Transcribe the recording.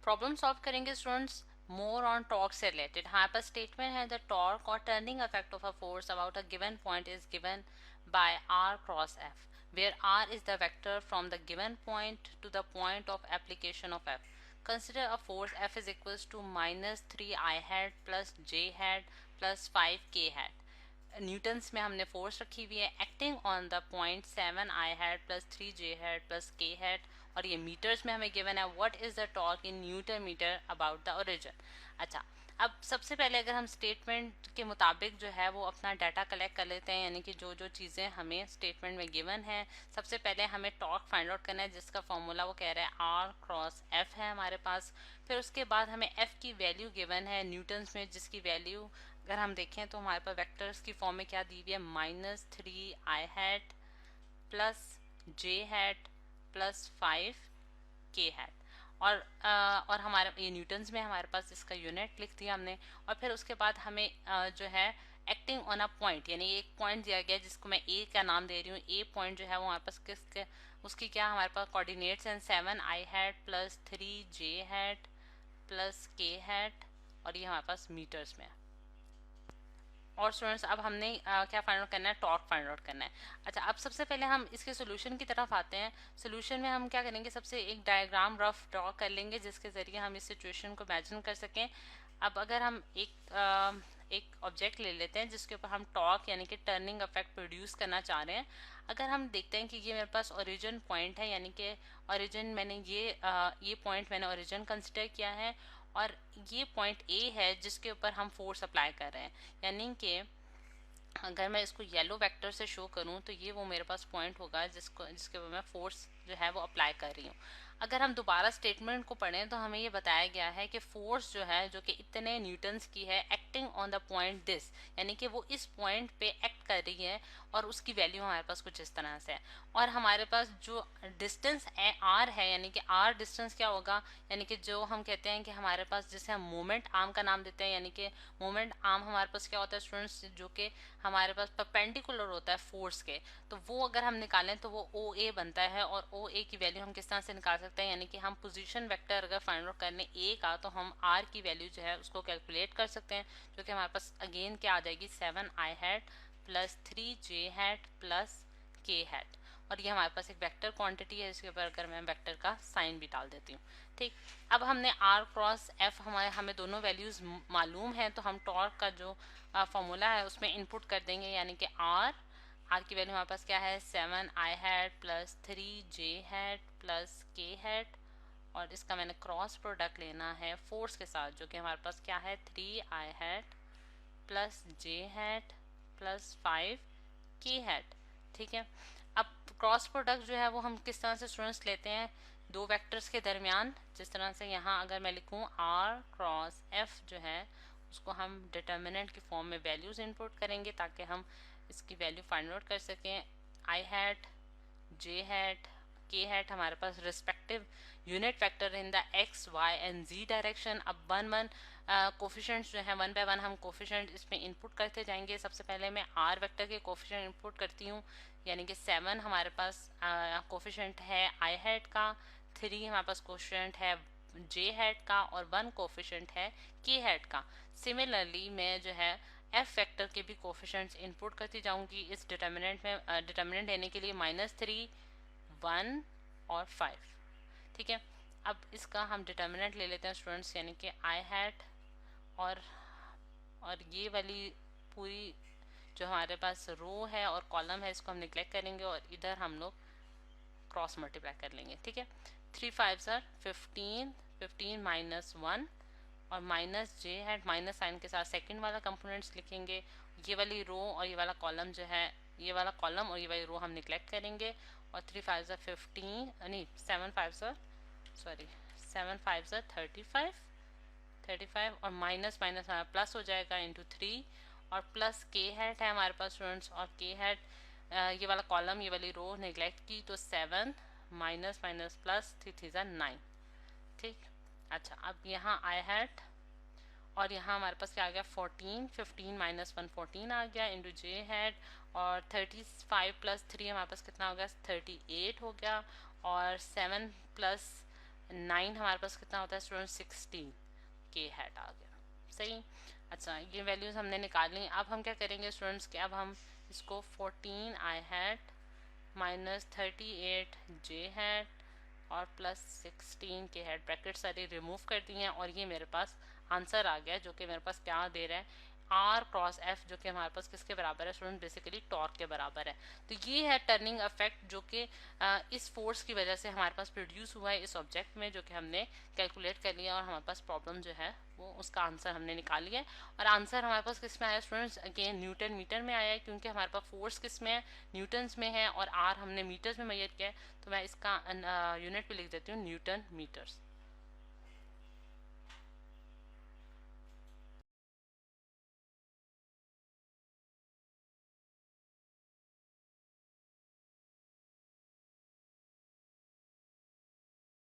Problem solve करेंगे students more on torque से रिलेटेड। हमारे पास स्टेटमेंट है द टॉर्क और turning effect of a force about a given point is given by r cross F where r is the vector from the given point to the point of application of f. Consider a force F is equals to minus 3 I hat plus J hat plus 5 K hat. Newtons में हमने force रखी हुई है acting on the point 7 I hat plus 3J hat plus K hat, और ये metres में हमें given है what is the torque in newton metre about the origin. अच्छा, अब सबसे पहले अगर हम स्टेटमेंट के मुताबिक जो है वो अपना डाटा कलेक्ट कर लेते हैं, यानी कि जो जो चीज़ें हमें स्टेटमेंट में गिवन है, सबसे पहले हमें टॉर्क फाइंड आउट करना है जिसका फॉर्मूला वो कह रहा है आर क्रॉस एफ है हमारे पास। फिर उसके बाद हमें एफ की वैल्यू गिवन है न्यूटन्स में, जिसकी वैल्यू अगर हम देखें तो हमारे पास वेक्टर्स की फॉर्म में क्या दी हुई है, -3 I hat plus J hat plus 5K hat. और हमारे ये न्यूटन्स में हमारे पास इसका यूनिट लिख दिया हमने। और फिर उसके बाद हमें जो है एक्टिंग ऑन अ पॉइंट, यानी एक पॉइंट दिया गया जिसको मैं ए का नाम दे रही हूँ। ए पॉइंट जो है वो हमारे पास किसके, उसकी क्या हमारे पास कोऑर्डिनेट्स हैं 7I hat plus 3J hat plus K hat, और ये हमारे पास मीटर्स में है। और स्टूडेंट्स अब हमने क्या फाइंड आउट करना है, टॉर्क फाइंड आउट करना है। अच्छा, अब सबसे पहले हम इसके सोल्यूशन की तरफ आते हैं। सोल्यूशन में हम क्या करेंगे, सबसे एक डायग्राम रफ ड्रॉ कर लेंगे जिसके ज़रिए हम इस सिचुएशन को इमेजिन कर सकें। अब अगर हम एक ऑब्जेक्ट ले लेते हैं जिसके ऊपर हम टॉर्क यानी कि टर्निंग इफेक्ट प्रोड्यूस करना चाह रहे हैं। अगर हम देखते हैं कि ये मेरे पास ओरिजिन पॉइंट है, यानी कि ओरिजिन मैंने ये पॉइंट मैंने ओरिजिन कंसिडर किया है, और ये पॉइंट ए है जिसके ऊपर हम फोर्स अप्लाई कर रहे हैं। यानी कि अगर मैं इसको येलो वेक्टर से शो करूं तो ये वो मेरे पास पॉइंट होगा जिसके ऊपर मैं फोर्स जो है वो अप्लाई कर रही हूँ। अगर हम दोबारा स्टेटमेंट को पढ़ें तो हमें ये बताया गया है कि फोर्स जो है जो कि इतने न्यूटन्स की है acting on the point this, यानी कि वो इस पॉइंट पे एक्ट कर रही है, और उसकी वैल्यू हमारे पास कुछ इस तरह से है। और हमारे पास जो डिस्टेंस आर है, यानी कि आर डिस्टेंस क्या होगा, यानी कि जो हम कहते हैं कि हमारे पास जिसे हम मोमेंट आर्म का नाम देते हैं, यानी कि मोमेंट आर्म हमारे पास क्या होता है स्टूडेंट्स, जो कि हमारे पास परपेंडिकुलर होता है फोर्स के, तो वो अगर हम निकालें तो वो ओ ए बनता है। और ओ ए की वैल्यू हम किस तरह से निकाल सकते हैं, यानी कि हम पोजीशन वेक्टर अगर फाइंड आउट करने ए का, तो हम आर की वैल्यू जो है उसको कैलकुलेट कर सकते हैं, जो कि हमारे पास अगेन क्या आ जाएगी 7I hat plus 3J hat plus K hat. और ये हमारे पास एक वेक्टर क्वांटिटी है, इसके ऊपर अगर मैं वेक्टर का साइन भी डाल देती हूँ। ठीक, अब हमने आर क्रॉस एफ हमें दोनों वैल्यूज मालूम है, तो हम टॉर्क का जो फॉर्मूला है उसमें इनपुट कर देंगे, यानी कि आर की वैल्यू हमारे पास क्या है 7I hat plus 3J hat plus K hat, और इसका मैंने क्रॉस प्रोडक्ट लेना है फोर्स के साथ, जो कि हमारे पास क्या है 3I hat plus J hat plus 5K hat. ठीक है, अब क्रॉस प्रोडक्ट जो है वो हम किस तरह से स्टूडेंट्स लेते हैं, दो वेक्टर्स के दरमियान। जिस तरह से यहाँ अगर मैं लिखूँ आर क्रॉस एफ जो है उसको हम डिटर्मिनेंट की फॉर्म में वैल्यूज इनपुट करेंगे ताकि हम इसकी वैल्यू फाइंड आउट कर सकें। I hat, j hat, k hat हमारे पास respective unit vector in the x y and z direction. अब वन कोफिशेंट्स जो है 1 बाय 1 हम कोफिशेंट इसमें इनपुट करते जाएंगे। सबसे पहले मैं आर वेक्टर के कोफिशेंट इनपुट करती हूँ, यानी कि 7 हमारे पास कोफिशेंट है आई हैट का, 3 हमारे पास कोफिशेंट है जे हैट का, और 1 कोफिशेंट है के हैट का। सिमिलरली मैं जो है एफ वेक्टर के भी कोफिशेंट्स इनपुट करती जाऊंगी इस डिटर्मिनेंट में। डिटर्मिनेंट लेने के लिए -3, 1 और 5। ठीक है, अब इसका हम डिटर्मिनेंट ले लेते हैं स्टूडेंट्स, यानी कि आई हैट और ये वाली पूरी जो हमारे पास रो है और कॉलम है इसको हम निगलेक्ट करेंगे, और इधर हम लोग क्रॉस मल्टीप्लाई कर लेंगे। ठीक है, 3 5 आर 15, 15 माइनस 1 और माइनस जे हैट माइनस साइन के साथ सेकंड वाला कंपोनेंट्स लिखेंगे। ये वाली रो और ये वाला कॉलम जो है, ये वाला कॉलम और ये वाली रो हम निगलेक्ट करेंगे। और 3 5 आर 15, नहीं 7 5 आर सॉरी 7 5 आर 35 और माइनस माइनस हमारा प्लस हो जाएगा इंटू 3, और प्लस के हैट है हमारे पास स्टूडेंट्स, और के हैट ये वाला कॉलम ये वाली रो नेग्लेक्ट की तो 7 माइनस माइनस प्लस 3 3 ज़ा 9। ठीक, अच्छा अब यहाँ आई हैट और यहाँ हमारे पास क्या आ गया 14, 15 माइनस 1 14 आ गया इंटू जे हैट, और 35 प्लस 3 हमारे पास कितना हो गया 38 हो गया, और 7 प्लस 9 हमारे पास कितना होता है स्टूडेंट 16 के हैट आ गया। सही। अच्छा, ये वैल्यूज हमने निकाल ली। अब हम क्या करेंगे स्टूडेंट्स के, अब हम इसको 14 आई हैट माइनस 38 जे हैट और प्लस 16 के हेड ब्रैकेट सारी रिमूव कर दी हैं और ये मेरे पास आंसर आ गया जो कि मेरे पास क्या दे रहा है आर क्रॉस एफ, जो कि हमारे पास किसके बराबर है स्टूडेंट, बेसिकली टॉर्क के बराबर है। तो ये है टर्निंग इफेक्ट जो कि इस फोर्स की वजह से हमारे पास प्रोड्यूस हुआ है इस ऑब्जेक्ट में, जो कि हमने कैलकुलेट कर लिया और हमारे पास प्रॉब्लम जो है वो उसका आंसर हमने निकाल लिया है। और आंसर हमारे पास किस में आया स्टूडेंट्स, अगेन न्यूटन मीटर में आया है, क्योंकि हमारे पास फोर्स किस में है, न्यूटन्स में है और आर हमने मीटर्स में मेजर किया है। तो मैं इसका यूनिट भी लिख देती हूँ न्यूटन मीटर्स।